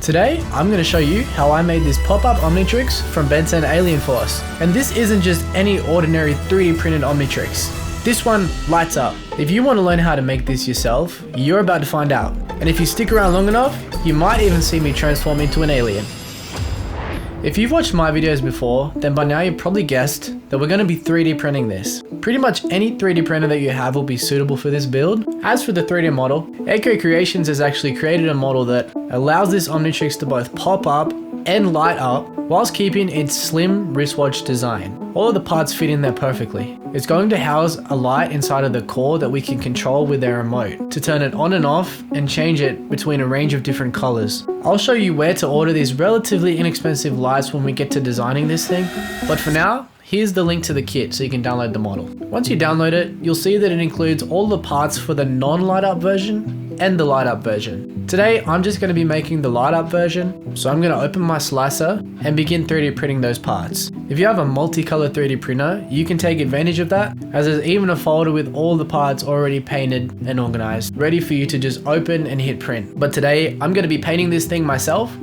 Today, I'm going to show you how I made this pop-up Omnitrix from Ben 10 Alien Force. And this isn't just any ordinary 3D printed Omnitrix. This one lights up. If you want to learn how to make this yourself, you're about to find out. And if you stick around long enough, you might even see me transform into an alien. If you've watched my videos before, then by now you've probably guessed that we're going to be 3D printing this. Pretty much any 3D printer that you have will be suitable for this build. As for the 3D model, Echo Creations has actually created a model that allows this Omnitrix to both pop up and light up whilst keeping its slim wristwatch design. All of the parts fit in there perfectly. It's going to house a light inside of the core that we can control with our remote to turn it on and off and change it between a range of different colors. I'll show you where to order these relatively inexpensive lights when we get to designing this thing, but for now, here's the link to the kit so you can download the model. Once you download it, you'll see that it includes all the parts for the non-light up version and the light up version. Today, I'm just going to be making the light up version, so I'm going to open my slicer and begin 3D printing those parts. If you have a multicolor 3D printer, you can take advantage of that, as there's even a folder with all the parts already painted and organized, ready for you to just open and hit print. But today, I'm going to be painting this thing myself,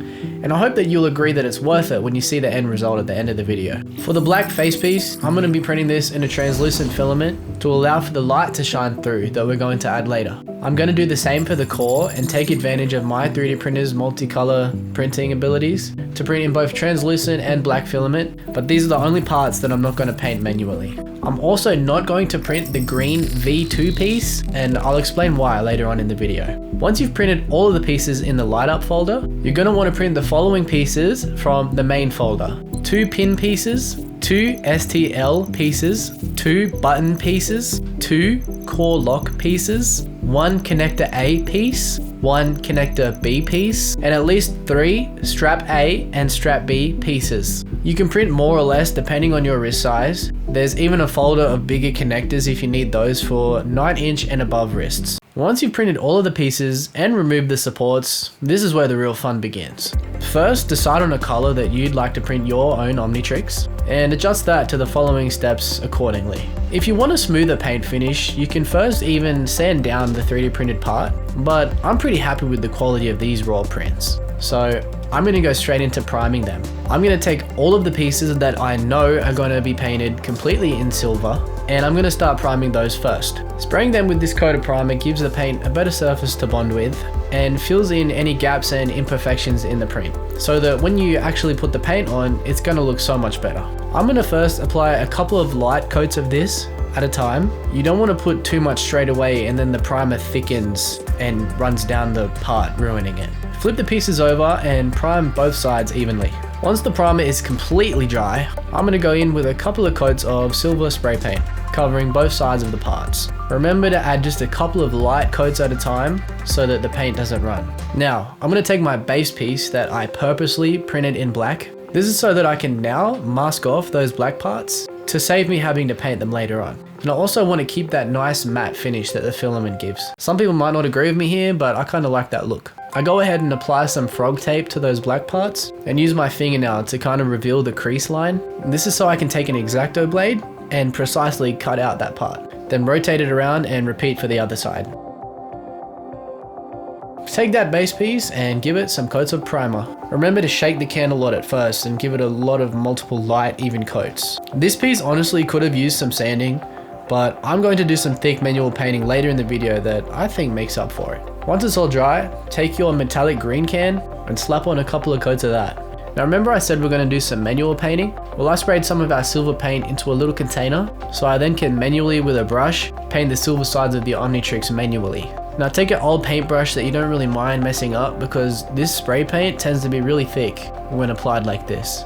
and I hope that you'll agree that it's worth it when you see the end result at the end of the video. For the black face piece, I'm going to be printing this in a translucent filament to allow for the light to shine through that we're going to add later. I'm going to do the same for the core and take advantage of my 3D printer's multicolor printing abilities to print in both translucent and black filament, but these are the only parts that I'm not going to paint manually. I'm also not going to print the green V2 piece, and I'll explain why later on in the video. Once you've printed all of the pieces in the light up folder, you're going to want to print the following pieces from the main folder. 2 pin pieces, 2 STL pieces, 2 button pieces, 2 core lock pieces, 1 connector A piece, 1 connector B piece, and at least 3 strap A and strap B pieces. You can print more or less depending on your wrist size. There's even a folder of bigger connectors if you need those for 9-inch and above wrists. Once you've printed all of the pieces and removed the supports, this is where the real fun begins. First, decide on a color that you'd like to print your own Omnitrix and adjust that to the following steps accordingly. If you want a smoother paint finish, you can first even sand down the 3D printed part, but I'm pretty happy with the quality of these raw prints. So I'm going to go straight into priming them. I'm going to take all of the pieces that I know are going to be painted completely in silver, and I'm going to start priming those first. Spraying them with this coat of primer gives the paint a better surface to bond with and fills in any gaps and imperfections in the print, so that when you actually put the paint on, it's going to look so much better. I'm going to first apply a couple of light coats of this at a time. You don't want to put too much straight away and then the primer thickens and runs down the part, ruining it. Flip the pieces over and prime both sides evenly. Once the primer is completely dry, I'm going to go in with a couple of coats of silver spray paint, covering both sides of the parts. Remember to add just a couple of light coats at a time so that the paint doesn't run. Now, I'm going to take my base piece that I purposely printed in black. This is so that I can now mask off those black parts to save me having to paint them later on. And I also want to keep that nice matte finish that the filament gives. Some people might not agree with me here, but I kind of like that look. I go ahead and apply some frog tape to those black parts and use my fingernail to kind of reveal the crease line. And this is so I can take an X-Acto blade and precisely cut out that part. Then rotate it around and repeat for the other side. Take that base piece and give it some coats of primer. Remember to shake the can a lot at first and give it a lot of multiple light, even coats. This piece honestly could have used some sanding, but I'm going to do some thick manual painting later in the video that I think makes up for it. Once it's all dry, take your metallic green can and slap on a couple of coats of that. Now remember I said we're going to do some manual painting? Well, I sprayed some of our silver paint into a little container, so I then can manually with a brush paint the silver sides of the Omnitrix manually. Now take an old paintbrush that you don't really mind messing up, because this spray paint tends to be really thick when applied like this,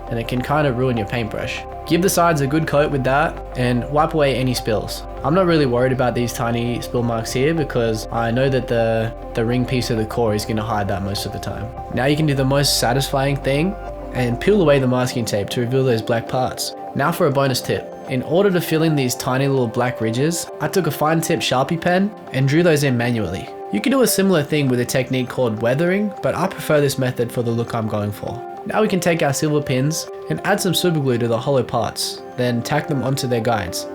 and it can kind of ruin your paintbrush. Give the sides a good coat with that and wipe away any spills. I'm not really worried about these tiny spill marks here because I know that the ring piece of the core is going to hide that most of the time. Now you can do the most satisfying thing and peel away the masking tape to reveal those black parts. Now for a bonus tip. In order to fill in these tiny little black ridges, I took a fine tip Sharpie pen and drew those in manually. You can do a similar thing with a technique called weathering, but I prefer this method for the look I'm going for. Now we can take our silver pins and add some super glue to the hollow parts, then tack them onto their guides.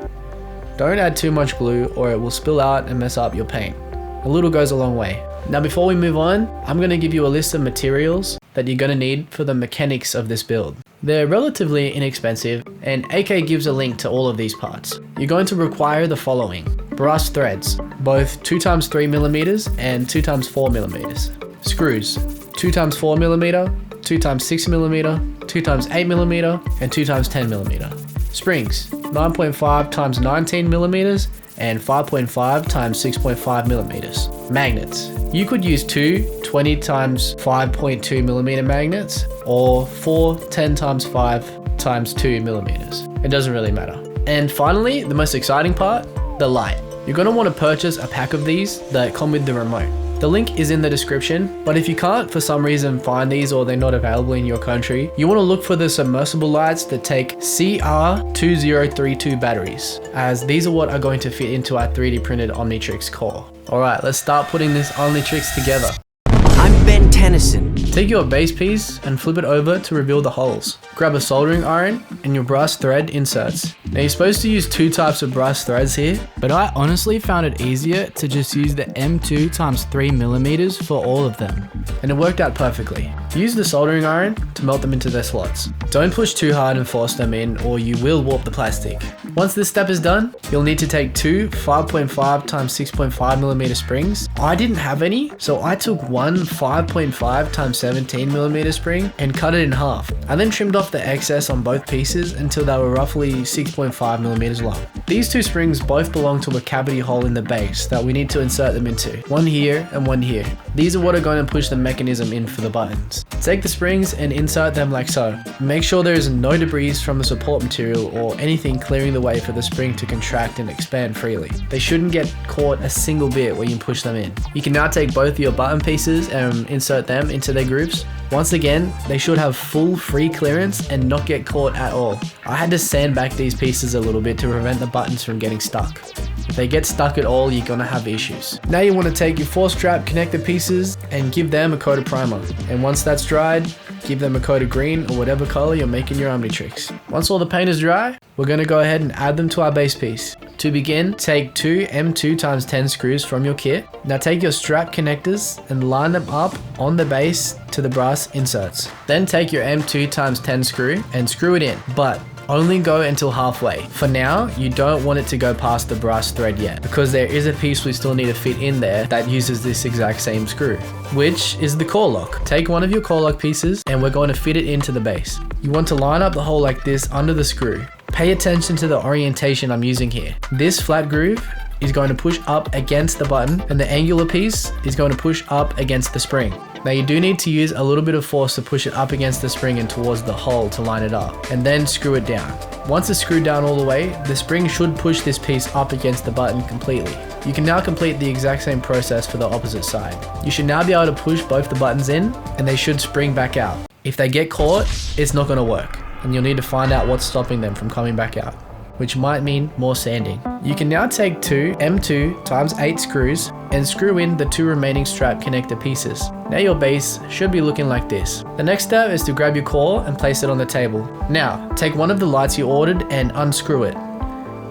Don't add too much glue or it will spill out and mess up your paint. A little goes a long way. Now before we move on, I'm going to give you a list of materials that you're going to need for the mechanics of this build. They're relatively inexpensive, and AK gives a link to all of these parts. You're going to require the following: brass threads, both 2x3mm and 2x4mm. Screws, 2x4mm, 2x6mm, 2x8mm, and 2x10mm. Springs, 9.5x19mm and 5.5x6.5mm. Magnets. You could use two 20x5.2mm magnets or four 10x5x2mm. It doesn't really matter. And finally, the most exciting part, the light. You're going to want to purchase a pack of these that come with the remote. The link is in the description, but if you can't for some reason find these or they're not available in your country, you want to look for the submersible lights that take CR2032 batteries, as these are what are going to fit into our 3D printed Omnitrix core. Alright, let's start putting this Omnitrix together. I'm Ben Tennyson. Take your base piece and flip it over to reveal the holes. Grab a soldering iron and your brass thread inserts. Now you're supposed to use two types of brass threads here, but I honestly found it easier to just use the M2x3mm for all of them, and it worked out perfectly. Use the soldering iron to melt them into their slots. Don't push too hard and force them in, or you will warp the plastic. Once this step is done, you'll need to take two 5.5x6.5mm springs. I didn't have any, so I took one 5.5x17mm spring and cut it in half. I then trimmed off the excess on both pieces until they were roughly 6.5mm long. These two springs both belong to a cavity hole in the base that we need to insert them into. One here and one here. These are what are going to push the mechanism in for the buttons. Take the springs and insert them like so. Make sure there is no debris from the support material or anything clearing the way for the spring to contract and expand freely. They shouldn't get caught a single bit when you push them in. You can now take both your button pieces and insert them into their grooves. Once again, they should have full free clearance and not get caught at all. I had to sand back these pieces a little bit to prevent the buttons from getting stuck. If they get stuck at all, you're gonna have issues. Now you want to take your 4-strap connector pieces and give them a coat of primer. And once that's dried, give them a coat of green or whatever color you're making your Omnitrix. Once all the paint is dry, we're gonna go ahead and add them to our base piece. To begin, take two M2x10 screws from your kit. Now take your strap connectors and line them up on the base to the brass inserts. Then take your M2x10 screw and screw it in, but only go until halfway. For now, you don't want it to go past the brass thread yet, because there is a piece we still need to fit in there that uses this exact same screw, which is the core lock. Take one of your core lock pieces and we're going to fit it into the base. You want to line up the hole like this under the screw. Pay attention to the orientation I'm using here. This flat groove is going to push up against the button and the angular piece is going to push up against the spring. Now you do need to use a little bit of force to push it up against the spring and towards the hole to line it up, and then screw it down. Once it's screwed down all the way, the spring should push this piece up against the button completely. You can now complete the exact same process for the opposite side. You should now be able to push both the buttons in and they should spring back out. If they get caught, it's not going to work, and you'll need to find out what's stopping them from coming back out, which might mean more sanding. You can now take two M2x8 screws and screw in the two remaining strap connector pieces. Now your base should be looking like this. The next step is to grab your core and place it on the table. Now, take one of the lights you ordered and unscrew it.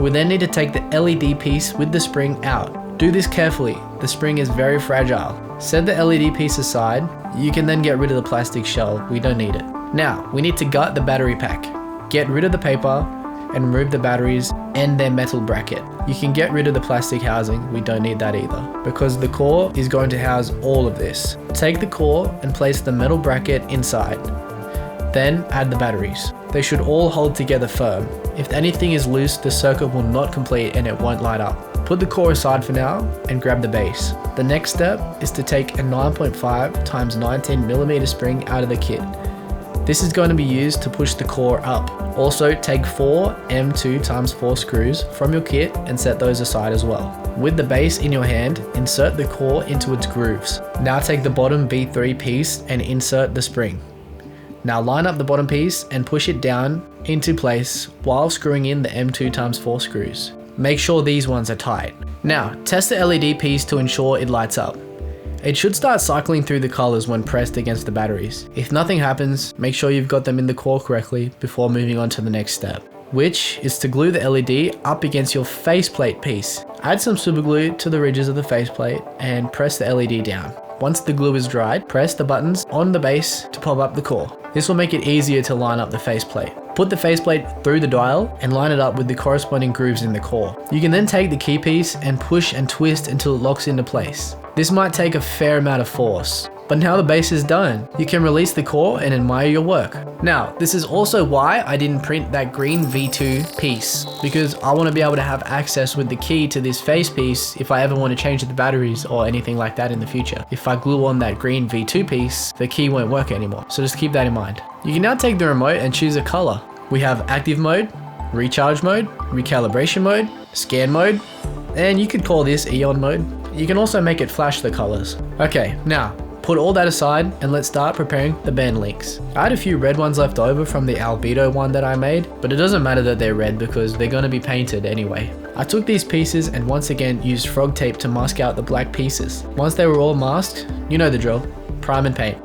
We then need to take the LED piece with the spring out. Do this carefully, the spring is very fragile. Set the LED piece aside. You can then get rid of the plastic shell, we don't need it. Now, we need to gut the battery pack. Get rid of the paper and remove the batteries and their metal bracket. You can get rid of the plastic housing, we don't need that either, because the core is going to house all of this. Take the core and place the metal bracket inside. Then add the batteries. They should all hold together firm. If anything is loose, the circuit will not complete and it won't light up. Put the core aside for now and grab the base. The next step is to take a 9.5x19mm spring out of the kit. This is going to be used to push the core up. Also, take 4 M2x4 screws from your kit and set those aside as well. With the base in your hand, insert the core into its grooves. Now take the bottom B3 piece and insert the spring. Now line up the bottom piece and push it down into place while screwing in the M2x4 screws. Make sure these ones are tight. Now, test the LED piece to ensure it lights up. It should start cycling through the colors when pressed against the batteries. If nothing happens, make sure you've got them in the core correctly before moving on to the next step, which is to glue the LED up against your faceplate piece. Add some super glue to the ridges of the faceplate and press the LED down. Once the glue is dried, press the buttons on the base to pop up the core. This will make it easier to line up the faceplate. Put the faceplate through the dial and line it up with the corresponding grooves in the core. You can then take the key piece and push and twist until it locks into place. This might take a fair amount of force, but now the base is done, you can release the core and admire your work. Now, this is also why I didn't print that green V2 piece, because I want to be able to have access with the key to this face piece if I ever want to change the batteries or anything like that in the future. If I glue on that green V2 piece, the key won't work anymore, so just keep that in mind. You can now take the remote and choose a color. We have active mode, recharge mode, recalibration mode, scan mode, and you could call this Eon mode. You can also make it flash the colors. Okay, now, put all that aside and let's start preparing the band links. I had a few red ones left over from the albedo one that I made, but it doesn't matter that they're red because they're going to be painted anyway. I took these pieces and once again used frog tape to mask out the black pieces. Once they were all masked, you know the drill, prime and paint.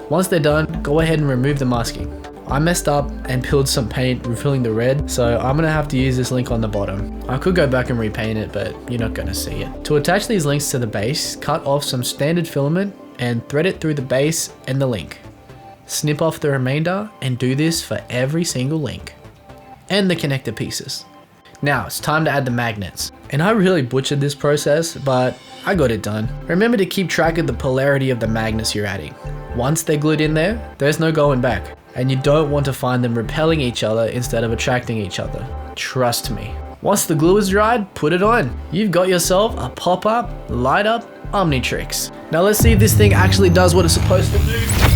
Once they're done, go ahead and remove the masking. I messed up and peeled some paint refilling the red, so I'm gonna have to use this link on the bottom. I could go back and repaint it, but you're not gonna see it. To attach these links to the base, cut off some standard filament and thread it through the base and the link. Snip off the remainder and do this for every single link. And the connector pieces. Now it's time to add the magnets. And I really butchered this process, but I got it done. Remember to keep track of the polarity of the magnets you're adding. Once they're glued in there, there's no going back. And you don't want to find them repelling each other instead of attracting each other. Trust me. Once the glue is dried, put it on. You've got yourself a pop-up, light-up Omnitrix. Now let's see if this thing actually does what it's supposed to do.